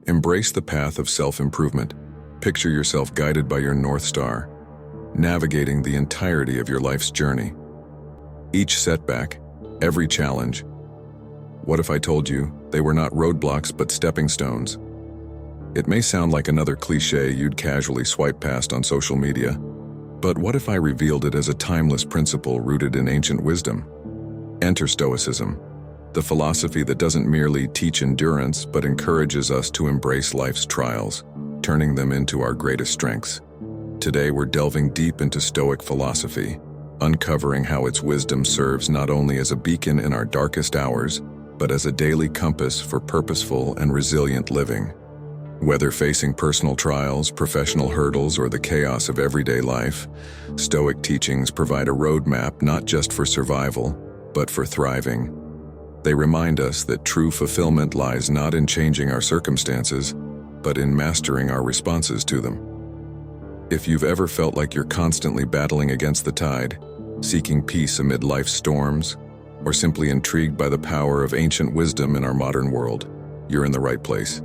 Embrace the path of self-improvement. Picture yourself guided by your North Star, navigating the entirety of your life's journey. Each setback, every challenge. What if I told you they were not roadblocks but stepping stones? It may sound like another cliché you'd casually swipe past on social media, but what if I revealed it as a timeless principle rooted in ancient wisdom? Enter Stoicism, the philosophy that doesn't merely teach endurance but encourages us to embrace life's trials, turning them into our greatest strengths. Today we're delving deep into Stoic philosophy, uncovering how its wisdom serves not only as a beacon in our darkest hours, but as a daily compass for purposeful and resilient living. Whether facing personal trials, professional hurdles, or the chaos of everyday life, Stoic teachings provide a roadmap not just for survival, but for thriving. They remind us that true fulfillment lies not in changing our circumstances, but in mastering our responses to them. If you've ever felt like you're constantly battling against the tide, seeking peace amid life's storms, or simply intrigued by the power of ancient wisdom in our modern world, you're in the right place.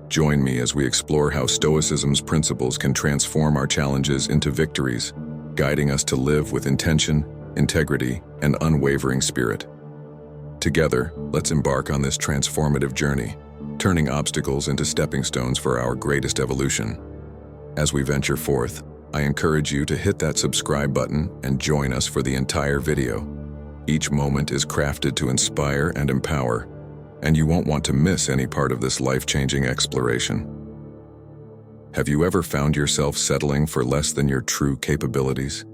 Join me as we explore how Stoicism's principles can transform our challenges into victories, guiding us to live with intention, integrity, and unwavering spirit. Together, let's embark on this transformative journey, turning obstacles into stepping stones for our greatest evolution. As we venture forth, I encourage you to hit that subscribe button and join us for the entire video. Each moment is crafted to inspire and empower, and you won't want to miss any part of this life-changing exploration. Have you ever found yourself settling for less than your true capabilities?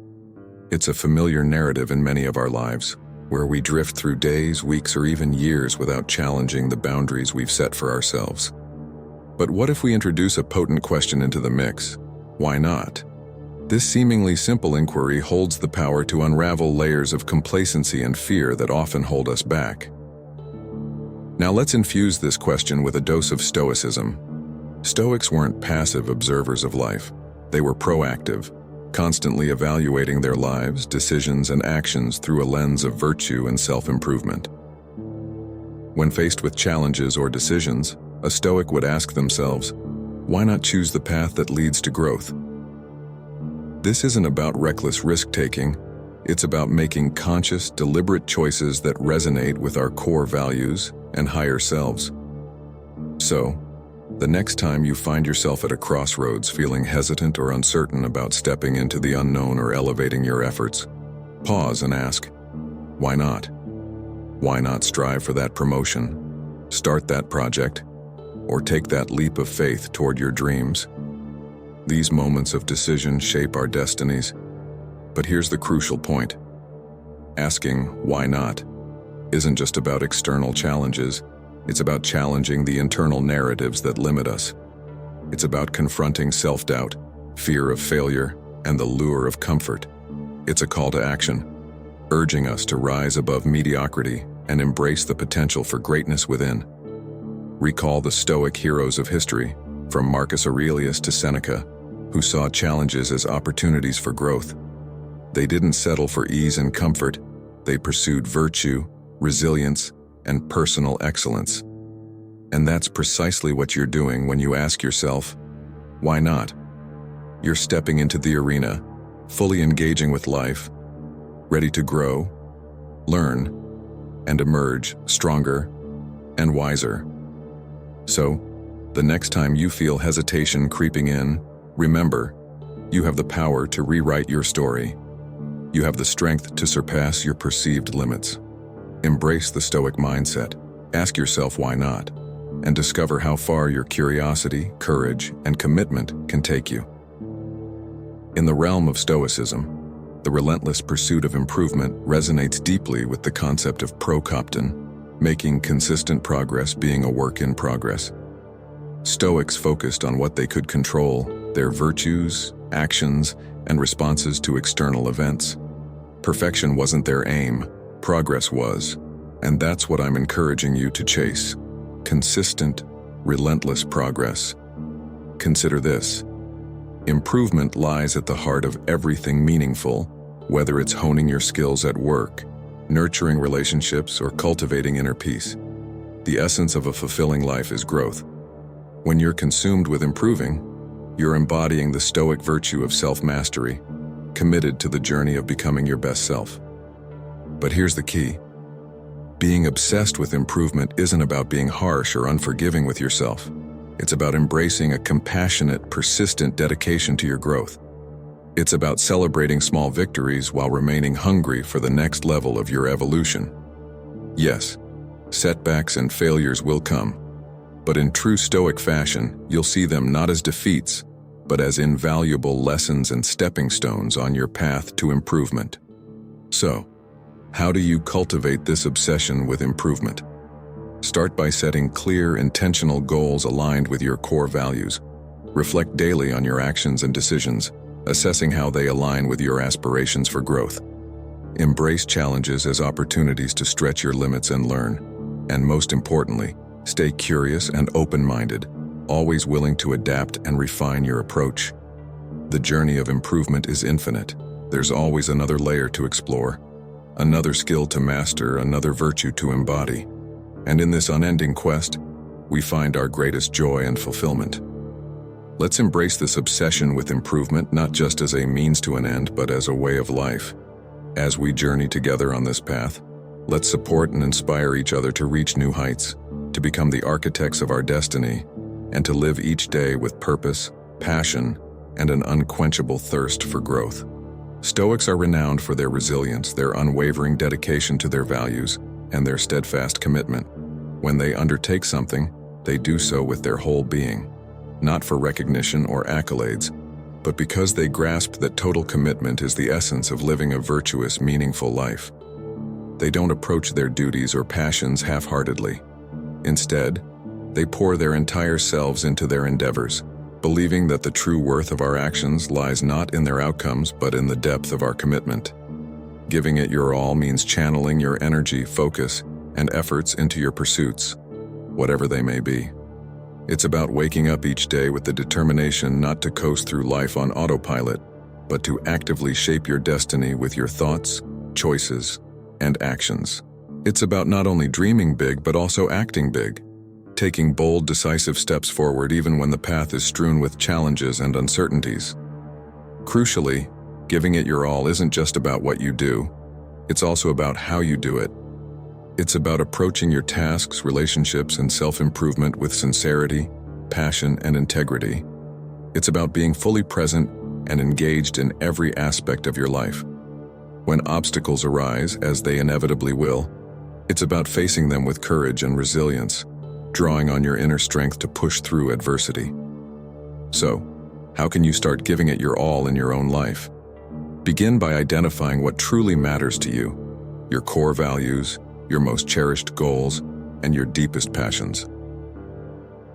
It's a familiar narrative in many of our lives, where we drift through days, weeks, or even years without challenging the boundaries we've set for ourselves. But what if we introduce a potent question into the mix? Why not? This seemingly simple inquiry holds the power to unravel layers of complacency and fear that often hold us back. Now let's infuse this question with a dose of Stoicism. Stoics weren't passive observers of life. They were proactive, constantly evaluating their lives, decisions, and actions through a lens of virtue and self-improvement. When faced with challenges or decisions, a Stoic would ask themselves, why not choose the path that leads to growth? This isn't about reckless risk-taking. It's about making conscious, deliberate choices that resonate with our core values and higher selves. So, the next time you find yourself at a crossroads feeling hesitant or uncertain about stepping into the unknown or elevating your efforts, pause and ask, why not? Why not strive for that promotion, start that project, or take that leap of faith toward your dreams? These moments of decision shape our destinies, but here's the crucial point. Asking, why not, isn't just about external challenges, it's about challenging the internal narratives that limit us. It's about confronting self-doubt, fear of failure, and the lure of comfort. It's a call to action, urging us to rise above mediocrity and embrace the potential for greatness within. Recall the Stoic heroes of history, from Marcus Aurelius to Seneca, who saw challenges as opportunities for growth. They didn't settle for ease and comfort, they pursued virtue, resilience, and personal excellence. And that's precisely what you're doing when you ask yourself, why not? You're stepping into the arena, fully engaging with life, ready to grow, learn, and emerge stronger and wiser. So, the next time you feel hesitation creeping in, remember, you have the power to rewrite your story. You have the strength to surpass your perceived limits. Embrace the Stoic mindset, ask yourself why not, and discover how far your curiosity, courage, and commitment can take you. In the realm of Stoicism, the relentless pursuit of improvement resonates deeply with the concept of prokopton, making consistent progress being a work in progress. Stoics focused on what they could control, their virtues, actions, and responses to external events. Perfection wasn't their aim, progress was, and that's what I'm encouraging you to chase. Consistent, relentless progress. Consider this. Improvement lies at the heart of everything meaningful, whether it's honing your skills at work, nurturing relationships, or cultivating inner peace. The essence of a fulfilling life is growth. When you're consumed with improving, you're embodying the Stoic virtue of self-mastery, committed to the journey of becoming your best self. But here's the key. Being obsessed with improvement isn't about being harsh or unforgiving with yourself. It's about embracing a compassionate, persistent dedication to your growth. It's about celebrating small victories while remaining hungry for the next level of your evolution. Yes, setbacks and failures will come, but in true Stoic fashion, you'll see them not as defeats, but as invaluable lessons and stepping stones on your path to improvement. So, how do you cultivate this obsession with improvement? Start by setting clear, intentional goals aligned with your core values. Reflect daily on your actions and decisions, assessing how they align with your aspirations for growth. Embrace challenges as opportunities to stretch your limits and learn. And most importantly, stay curious and open-minded, always willing to adapt and refine your approach. The journey of improvement is infinite. There's always another layer to explore, another skill to master, another virtue to embody. And in this unending quest, we find our greatest joy and fulfillment. Let's embrace this obsession with improvement not just as a means to an end, but as a way of life. As we journey together on this path, let's support and inspire each other to reach new heights, to become the architects of our destiny, and to live each day with purpose, passion, and an unquenchable thirst for growth. Stoics are renowned for their resilience, their unwavering dedication to their values, and their steadfast commitment. When they undertake something, they do so with their whole being, not for recognition or accolades, but because they grasp that total commitment is the essence of living a virtuous, meaningful life. They don't approach their duties or passions half-heartedly. Instead, they pour their entire selves into their endeavors, believing that the true worth of our actions lies not in their outcomes but in the depth of our commitment. Giving it your all means channeling your energy, focus, and efforts into your pursuits, whatever they may be. It's about waking up each day with the determination not to coast through life on autopilot, but to actively shape your destiny with your thoughts, choices, and actions. It's about not only dreaming big but also acting big, taking bold, decisive steps forward even when the path is strewn with challenges and uncertainties. Crucially, giving it your all isn't just about what you do, it's also about how you do it. It's about approaching your tasks, relationships, and self-improvement with sincerity, passion, and integrity. It's about being fully present and engaged in every aspect of your life. When obstacles arise, as they inevitably will, it's about facing them with courage and resilience, drawing on your inner strength to push through adversity. So, how can you start giving it your all in your own life? Begin by identifying what truly matters to you, your core values, your most cherished goals, and your deepest passions.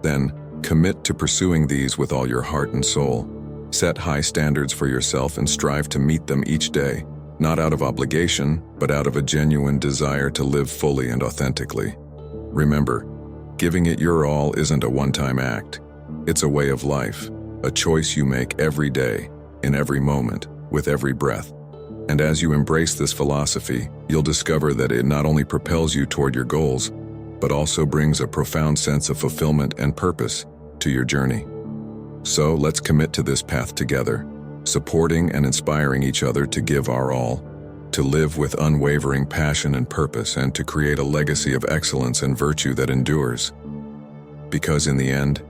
Then, commit to pursuing these with all your heart and soul. Set high standards for yourself and strive to meet them each day, not out of obligation, but out of a genuine desire to live fully and authentically. Remember, giving it your all isn't a one-time act. It's a way of life, a choice you make every day, in every moment, with every breath. And as you embrace this philosophy, you'll discover that it not only propels you toward your goals, but also brings a profound sense of fulfillment and purpose to your journey. So let's commit to this path together, supporting and inspiring each other to give our all, to live with unwavering passion and purpose, and to create a legacy of excellence and virtue that endures. Because in the end,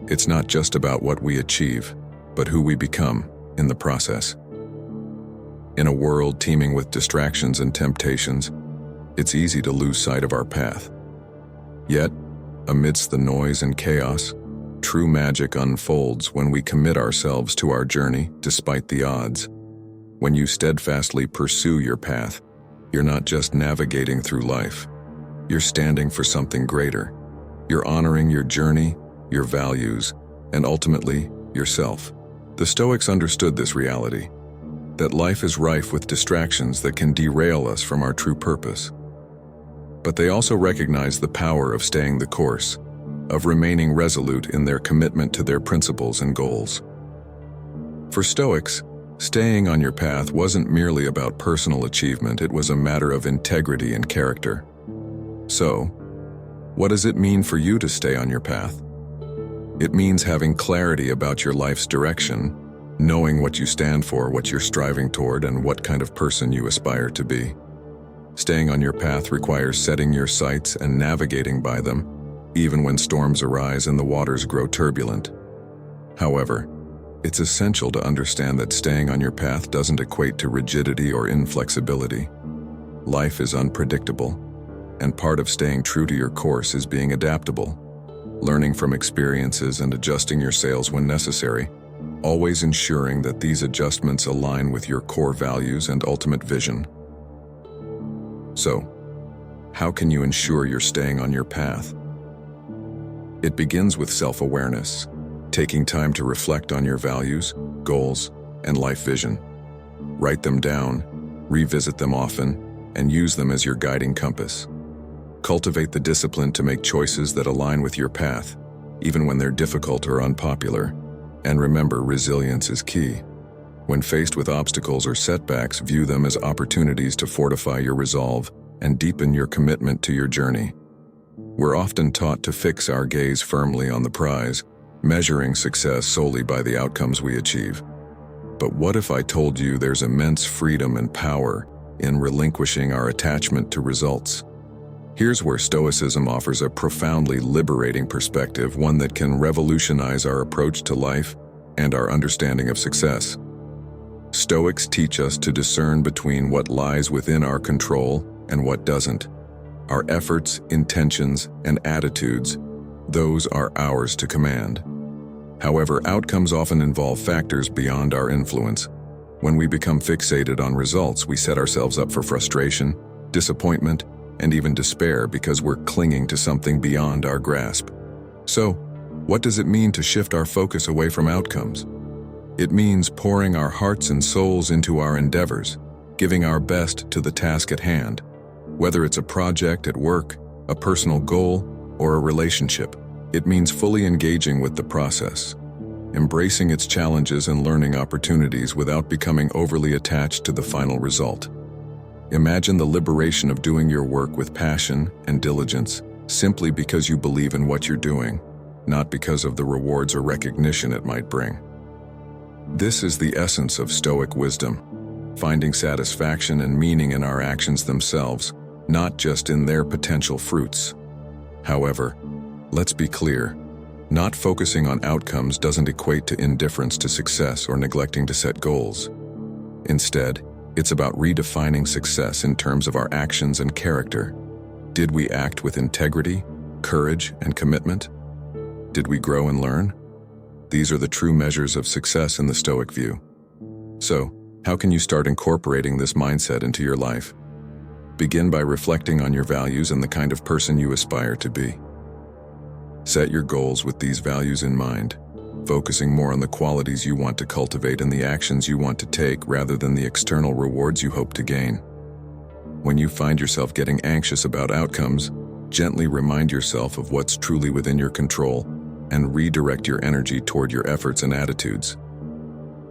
it's not just about what we achieve, but who we become in the process. In a world teeming with distractions and temptations, it's easy to lose sight of our path. Yet, amidst the noise and chaos, true magic unfolds when we commit ourselves to our journey despite the odds. When you steadfastly pursue your path, you're not just navigating through life. You're standing for something greater. You're honoring your journey, your values, and ultimately, yourself. The Stoics understood this reality, that life is rife with distractions that can derail us from our true purpose. But they also recognize the power of staying the course, of remaining resolute in their commitment to their principles and goals. For Stoics, staying on your path wasn't merely about personal achievement, it was a matter of integrity and character. So, what does it mean for you to stay on your path? It means having clarity about your life's direction, knowing what you stand for, what you're striving toward, and what kind of person you aspire to be. Staying on your path requires setting your sights and navigating by them, even when storms arise and the waters grow turbulent. However, it's essential to understand that staying on your path doesn't equate to rigidity or inflexibility. Life is unpredictable, and part of staying true to your course is being adaptable, learning from experiences and adjusting your sails when necessary, always ensuring that these adjustments align with your core values and ultimate vision. So, how can you ensure you're staying on your path? It begins with self-awareness, taking time to reflect on your values, goals, and life vision. Write them down, revisit them often, and use them as your guiding compass. Cultivate the discipline to make choices that align with your path, even when they're difficult or unpopular. And remember, resilience is key. When faced with obstacles or setbacks, view them as opportunities to fortify your resolve and deepen your commitment to your journey. We're often taught to fix our gaze firmly on the prize, measuring success solely by the outcomes we achieve. But what if I told you there's immense freedom and power in relinquishing our attachment to results? Here's where Stoicism offers a profoundly liberating perspective, one that can revolutionize our approach to life and our understanding of success. Stoics teach us to discern between what lies within our control and what doesn't. Our efforts, intentions, and attitudes, those are ours to command. However, outcomes often involve factors beyond our influence. When we become fixated on results, we set ourselves up for frustration, disappointment, and even despair because we're clinging to something beyond our grasp. So, what does it mean to shift our focus away from outcomes? It means pouring our hearts and souls into our endeavors, giving our best to the task at hand. Whether it's a project at work, a personal goal, or a relationship, it means fully engaging with the process, embracing its challenges and learning opportunities without becoming overly attached to the final result. Imagine the liberation of doing your work with passion and diligence, simply because you believe in what you're doing, not because of the rewards or recognition it might bring. This is the essence of Stoic wisdom, finding satisfaction and meaning in our actions themselves, not just in their potential fruits. However, let's be clear, not focusing on outcomes doesn't equate to indifference to success or neglecting to set goals. Instead, it's about redefining success in terms of our actions and character. Did we act with integrity, courage, and commitment? Did we grow and learn? These are the true measures of success in the Stoic view. So, how can you start incorporating this mindset into your life? Begin by reflecting on your values and the kind of person you aspire to be. Set your goals with these values in mind, focusing more on the qualities you want to cultivate and the actions you want to take rather than the external rewards you hope to gain. When you find yourself getting anxious about outcomes, gently remind yourself of what's truly within your control and redirect your energy toward your efforts and attitudes.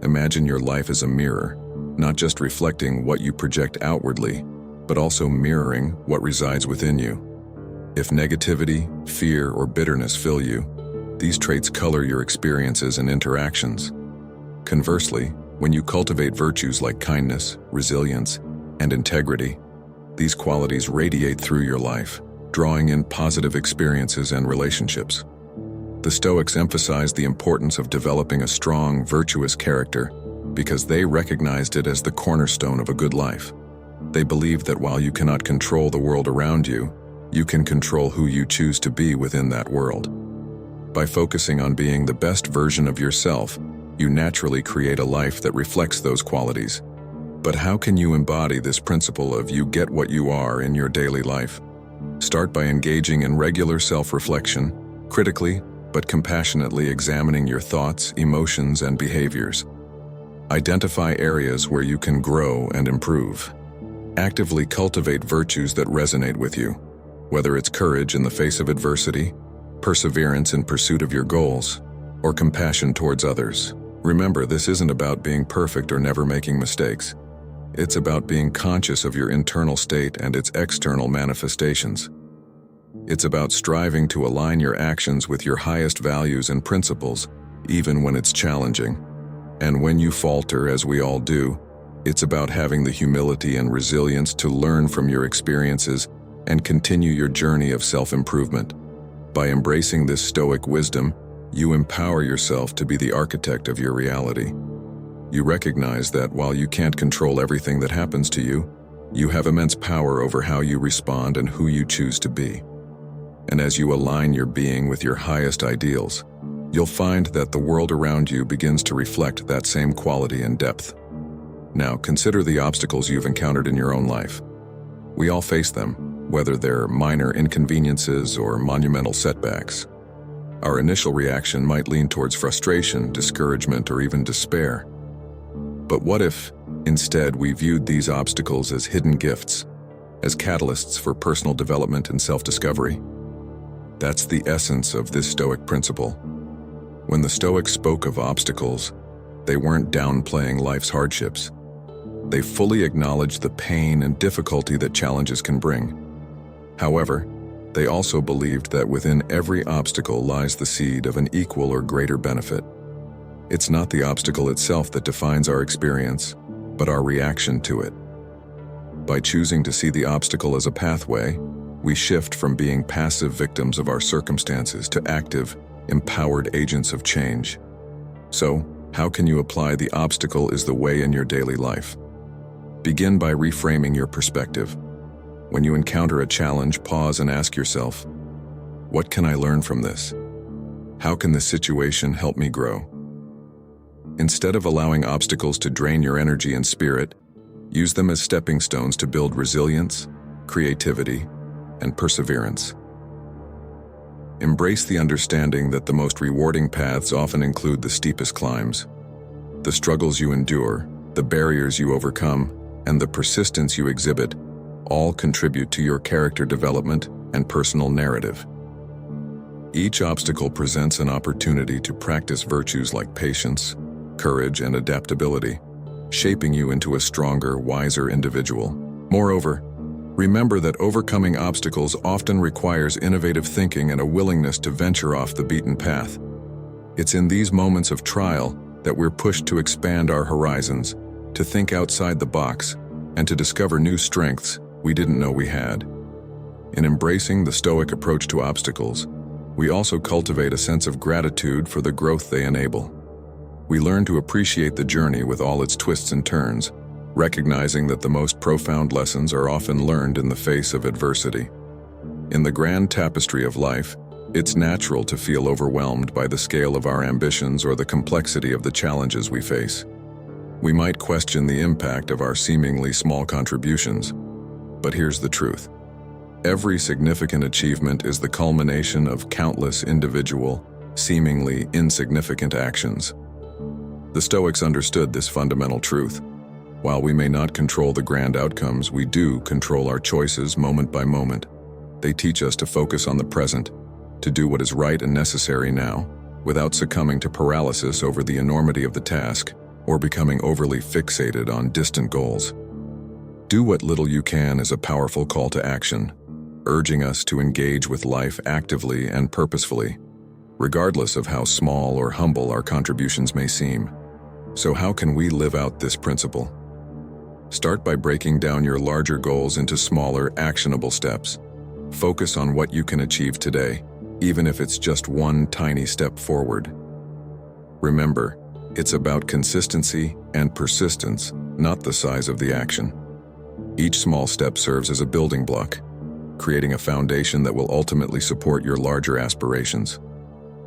Imagine your life as a mirror, not just reflecting what you project outwardly, but also mirroring what resides within you. If negativity, fear, or bitterness fill you, these traits color your experiences and interactions. Conversely, when you cultivate virtues like kindness, resilience, and integrity, these qualities radiate through your life, drawing in positive experiences and relationships. The Stoics emphasized the importance of developing a strong, virtuous character because they recognized it as the cornerstone of a good life. They believed that while you cannot control the world around you, you can control who you choose to be within that world. By focusing on being the best version of yourself, you naturally create a life that reflects those qualities. But how can you embody this principle of you get what you are in your daily life? Start by engaging in regular self-reflection, critically but compassionately examining your thoughts, emotions, and behaviors. Identify areas where you can grow and improve. Actively cultivate virtues that resonate with you, whether it's courage in the face of adversity, perseverance in pursuit of your goals, or compassion towards others. Remember, this isn't about being perfect or never making mistakes. It's about being conscious of your internal state and its external manifestations. It's about striving to align your actions with your highest values and principles, even when it's challenging. And when you falter, as we all do, it's about having the humility and resilience to learn from your experiences and continue your journey of self-improvement. By embracing this Stoic wisdom, you empower yourself to be the architect of your reality. You recognize that while you can't control everything that happens to you, you have immense power over how you respond and who you choose to be. And as you align your being with your highest ideals, you'll find that the world around you begins to reflect that same quality and depth. Now, consider the obstacles you've encountered in your own life. We all face them, whether they're minor inconveniences or monumental setbacks. Our initial reaction might lean towards frustration, discouragement, or even despair. But what if, instead, we viewed these obstacles as hidden gifts, as catalysts for personal development and self-discovery? That's the essence of this Stoic principle. When the Stoics spoke of obstacles, they weren't downplaying life's hardships. They fully acknowledged the pain and difficulty that challenges can bring. However, they also believed that within every obstacle lies the seed of an equal or greater benefit. It's not the obstacle itself that defines our experience, but our reaction to it. By choosing to see the obstacle as a pathway, we shift from being passive victims of our circumstances to active, empowered agents of change. So, how can you apply the obstacle is the way in your daily life? Begin by reframing your perspective. When you encounter a challenge, pause and ask yourself, what can I learn from this? How can this situation help me grow? Instead of allowing obstacles to drain your energy and spirit, use them as stepping stones to build resilience, creativity, and perseverance. Embrace the understanding that the most rewarding paths often include the steepest climbs. The struggles you endure, the barriers you overcome, and the persistence you exhibit all contribute to your character development and personal narrative. Each obstacle presents an opportunity to practice virtues like patience, courage, and adaptability, shaping you into a stronger, wiser individual. Moreover, remember that overcoming obstacles often requires innovative thinking and a willingness to venture off the beaten path. It's in these moments of trial that we're pushed to expand our horizons, to think outside the box, and to discover new strengths we didn't know we had. In embracing the Stoic approach to obstacles, we also cultivate a sense of gratitude for the growth they enable. We learn to appreciate the journey with all its twists and turns, recognizing that the most profound lessons are often learned in the face of adversity. In the grand tapestry of life, it's natural to feel overwhelmed by the scale of our ambitions or the complexity of the challenges we face. We might question the impact of our seemingly small contributions, but here's the truth. Every significant achievement is the culmination of countless individual, seemingly insignificant actions. The Stoics understood this fundamental truth. While we may not control the grand outcomes, we do control our choices moment by moment. They teach us to focus on the present, to do what is right and necessary now, without succumbing to paralysis over the enormity of the task or becoming overly fixated on distant goals. Do what little you can is a powerful call to action, urging us to engage with life actively and purposefully, regardless of how small or humble our contributions may seem. So how can we live out this principle? Start by breaking down your larger goals into smaller, actionable steps. Focus on what you can achieve today, even if it's just one tiny step forward. Remember, it's about consistency and persistence, not the size of the action. Each small step serves as a building block, creating a foundation that will ultimately support your larger aspirations.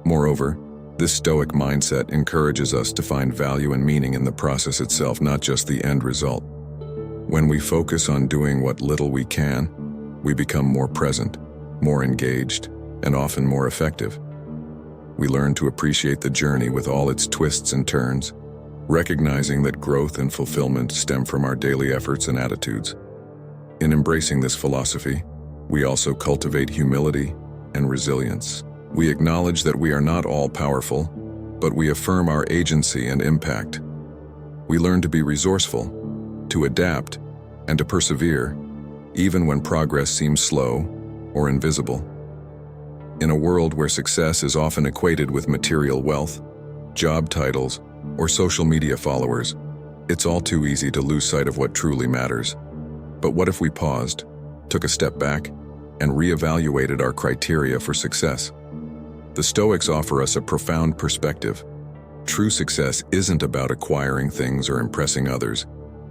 Moreover, this Stoic mindset encourages us to find value and meaning in the process itself, not just the end result. When we focus on doing what little we can, we become more present, more engaged, and often more effective. We learn to appreciate the journey with all its twists and turns, recognizing that growth and fulfillment stem from our daily efforts and attitudes. In embracing this philosophy, we also cultivate humility and resilience. We acknowledge that we are not all-powerful, but we affirm our agency and impact. We learn to be resourceful, to adapt, and to persevere, even when progress seems slow or invisible. In a world where success is often equated with material wealth, job titles, or social media followers, it's all too easy to lose sight of what truly matters. But what if we paused, took a step back, and reevaluated our criteria for success? The Stoics offer us a profound perspective. True success isn't about acquiring things or impressing others.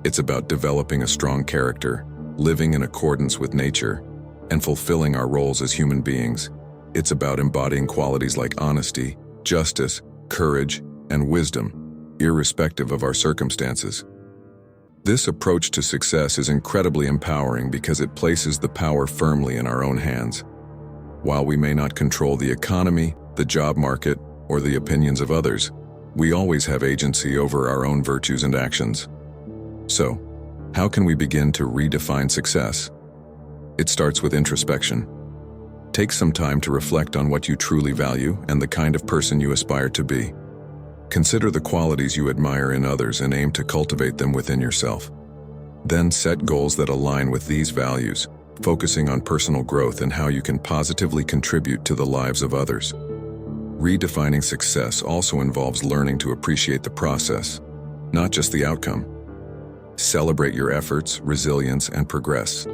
It's about developing a strong character, living in accordance with nature, and fulfilling our roles as human beings. It's about embodying qualities like honesty, justice, courage, and wisdom, irrespective of our circumstances. This approach to success is incredibly empowering because it places the power firmly in our own hands. While we may not control the economy, the job market, or the opinions of others, we always have agency over our own virtues and actions. So, how can we begin to redefine success? It starts with introspection. Take some time to reflect on what you truly value and the kind of person you aspire to be. Consider the qualities you admire in others and aim to cultivate them within yourself. Then set goals that align with these values, focusing on personal growth and how you can positively contribute to the lives of others. Redefining success also involves learning to appreciate the process, not just the outcome. Celebrate your efforts, resilience, and progress,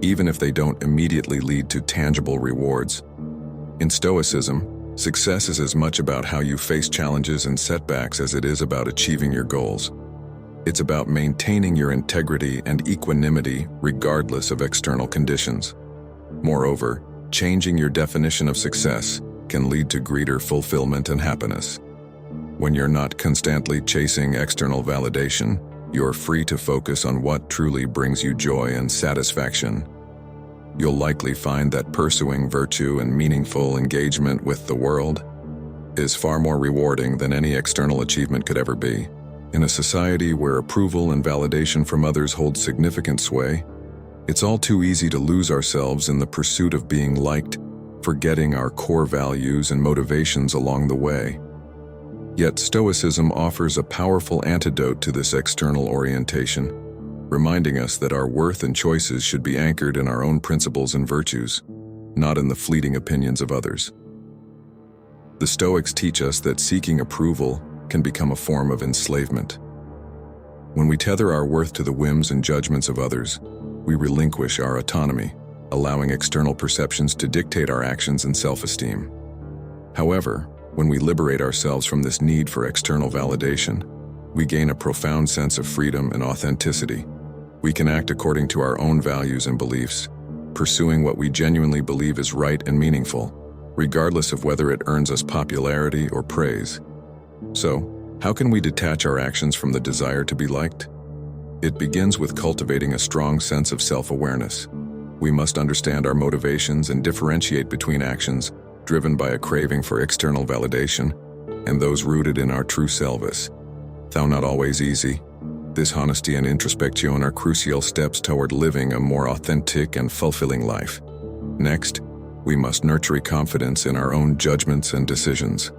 even if they don't immediately lead to tangible rewards. In Stoicism, success is as much about how you face challenges and setbacks as it is about achieving your goals. It's about maintaining your integrity and equanimity regardless of external conditions. Moreover, changing your definition of success can lead to greater fulfillment and happiness. When you're not constantly chasing external validation, you're free to focus on what truly brings you joy and satisfaction. You'll likely find that pursuing virtue and meaningful engagement with the world is far more rewarding than any external achievement could ever be. In a society where approval and validation from others hold significant sway, it's all too easy to lose ourselves in the pursuit of being liked, forgetting our core values and motivations along the way. Yet Stoicism offers a powerful antidote to this external orientation, reminding us that our worth and choices should be anchored in our own principles and virtues, not in the fleeting opinions of others. The Stoics teach us that seeking approval can become a form of enslavement. When we tether our worth to the whims and judgments of others, we relinquish our autonomy, allowing external perceptions to dictate our actions and self-esteem. However, when we liberate ourselves from this need for external validation, we gain a profound sense of freedom and authenticity. We can act according to our own values and beliefs, pursuing what we genuinely believe is right and meaningful, regardless of whether it earns us popularity or praise. So, how can we detach our actions from the desire to be liked? It begins with cultivating a strong sense of self-awareness. We must understand our motivations and differentiate between actions driven by a craving for external validation and those rooted in our true selves. Though not always easy, this honesty and introspection are crucial steps toward living a more authentic and fulfilling life. Next, we must nurture confidence in our own judgments and decisions.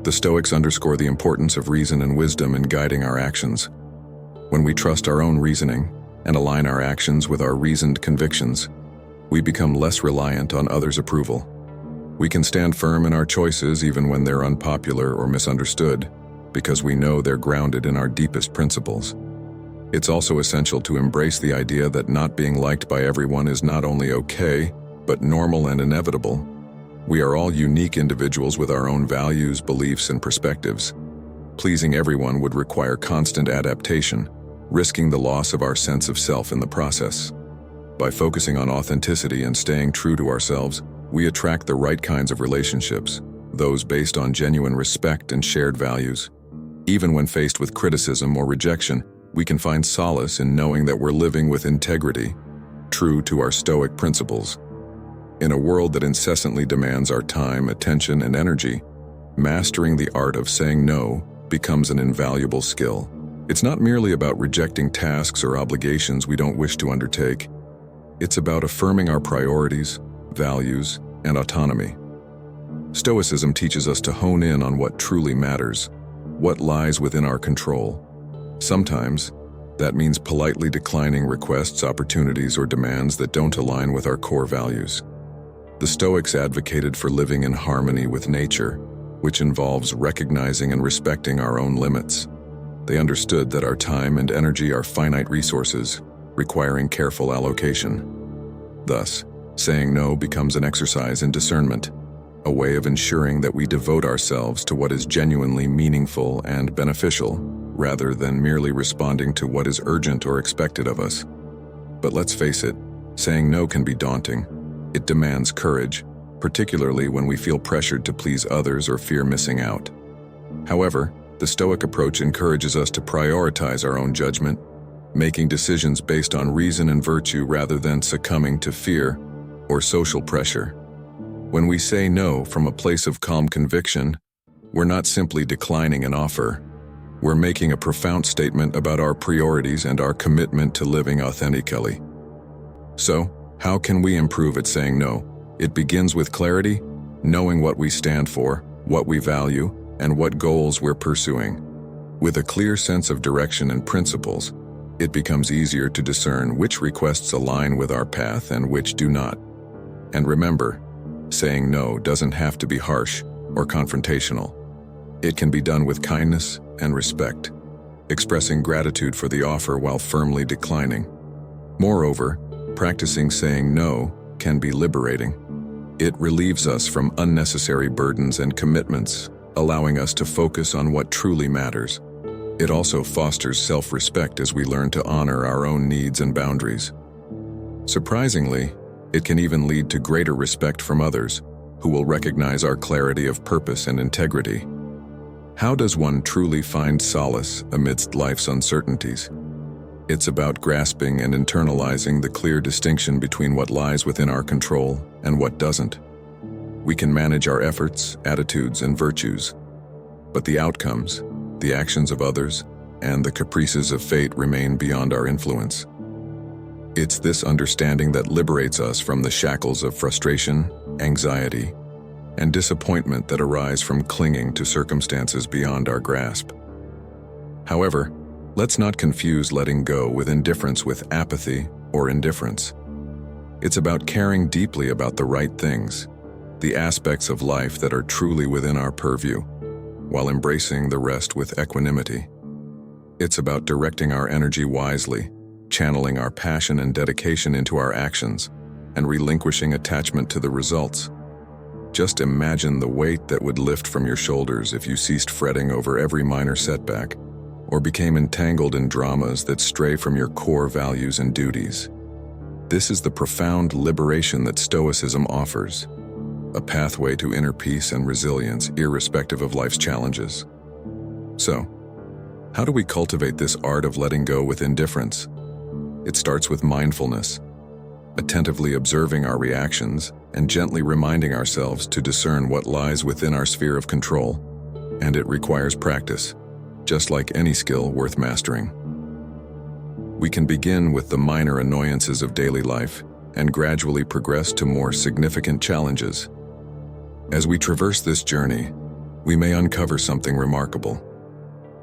The Stoics underscore the importance of reason and wisdom in guiding our actions. When we trust our own reasoning and align our actions with our reasoned convictions, we become less reliant on others' approval. We can stand firm in our choices even when they're unpopular or misunderstood, because we know they're grounded in our deepest principles. It's also essential to embrace the idea that not being liked by everyone is not only okay, but normal and inevitable. We are all unique individuals with our own values, beliefs, and perspectives. Pleasing everyone would require constant adaptation, risking the loss of our sense of self in the process. By focusing on authenticity and staying true to ourselves, we attract the right kinds of relationships, those based on genuine respect and shared values. Even when faced with criticism or rejection, we can find solace in knowing that we're living with integrity, true to our Stoic principles. In a world that incessantly demands our time, attention, and energy, mastering the art of saying no becomes an invaluable skill. It's not merely about rejecting tasks or obligations we don't wish to undertake. It's about affirming our priorities, values, and autonomy. Stoicism teaches us to hone in on what truly matters, what lies within our control. Sometimes, that means politely declining requests, opportunities, or demands that don't align with our core values. The Stoics advocated for living in harmony with nature, which involves recognizing and respecting our own limits. They understood that our time and energy are finite resources, requiring careful allocation. Thus, saying no becomes an exercise in discernment, a way of ensuring that we devote ourselves to what is genuinely meaningful and beneficial, rather than merely responding to what is urgent or expected of us. But let's face it, saying no can be daunting. It demands courage, particularly when we feel pressured to please others or fear missing out. However, the Stoic approach encourages us to prioritize our own judgment, making decisions based on reason and virtue rather than succumbing to fear or social pressure. When we say no from a place of calm conviction, we're not simply declining an offer. We're making a profound statement about our priorities and our commitment to living authentically. So, how can we improve at saying no? It begins with clarity, knowing what we stand for, what we value, and what goals we're pursuing. With a clear sense of direction and principles, it becomes easier to discern which requests align with our path and which do not. And remember, saying no doesn't have to be harsh or confrontational. It can be done with kindness and respect, expressing gratitude for the offer while firmly declining. Moreover, practicing saying no can be liberating. It relieves us from unnecessary burdens and commitments, allowing us to focus on what truly matters. It also fosters self-respect as we learn to honor our own needs and boundaries. Surprisingly, it can even lead to greater respect from others, who will recognize our clarity of purpose and integrity. How does one truly find solace amidst life's uncertainties? It's about grasping and internalizing the clear distinction between what lies within our control and what doesn't. We can manage our efforts, attitudes, and virtues, but the outcomes, the actions of others, and the caprices of fate remain beyond our influence. It's this understanding that liberates us from the shackles of frustration, anxiety, and disappointment that arise from clinging to circumstances beyond our grasp. However, let's not confuse letting go with indifference with apathy or indifference. It's about caring deeply about the right things, the aspects of life that are truly within our purview, while embracing the rest with equanimity. It's about directing our energy wisely, channeling our passion and dedication into our actions, and relinquishing attachment to the results. Just imagine the weight that would lift from your shoulders if you ceased fretting over every minor setback, or became entangled in dramas that stray from your core values and duties. This is the profound liberation that Stoicism offers, a pathway to inner peace and resilience irrespective of life's challenges. So, how do we cultivate this art of letting go with indifference? It starts with mindfulness, attentively observing our reactions and gently reminding ourselves to discern what lies within our sphere of control. And it requires practice, just like any skill worth mastering. We can begin with the minor annoyances of daily life and gradually progress to more significant challenges. As we traverse this journey, we may uncover something remarkable.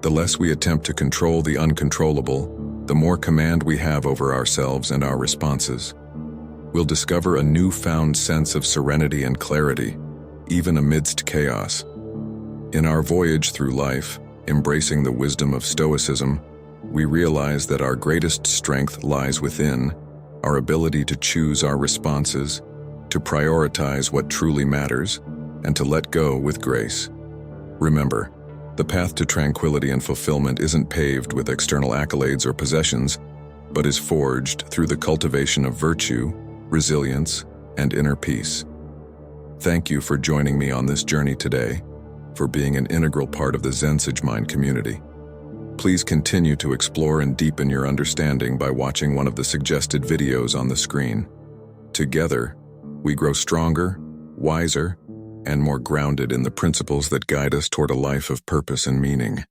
The less we attempt to control the uncontrollable, the more command we have over ourselves and our responses. We'll discover a newfound sense of serenity and clarity, even amidst chaos. In our voyage through life, embracing the wisdom of Stoicism, we realize that our greatest strength lies within our ability to choose our responses, to prioritize what truly matters, and to let go with grace. Remember, the path to tranquility and fulfillment isn't paved with external accolades or possessions, but is forged through the cultivation of virtue, resilience, and inner peace. Thank you for joining me on this journey today, for being an integral part of the zensagemind community. Please continue to explore and deepen your understanding by watching one of the suggested videos on the screen. Together, we grow stronger, wiser, and more grounded in the principles that guide us toward a life of purpose and meaning.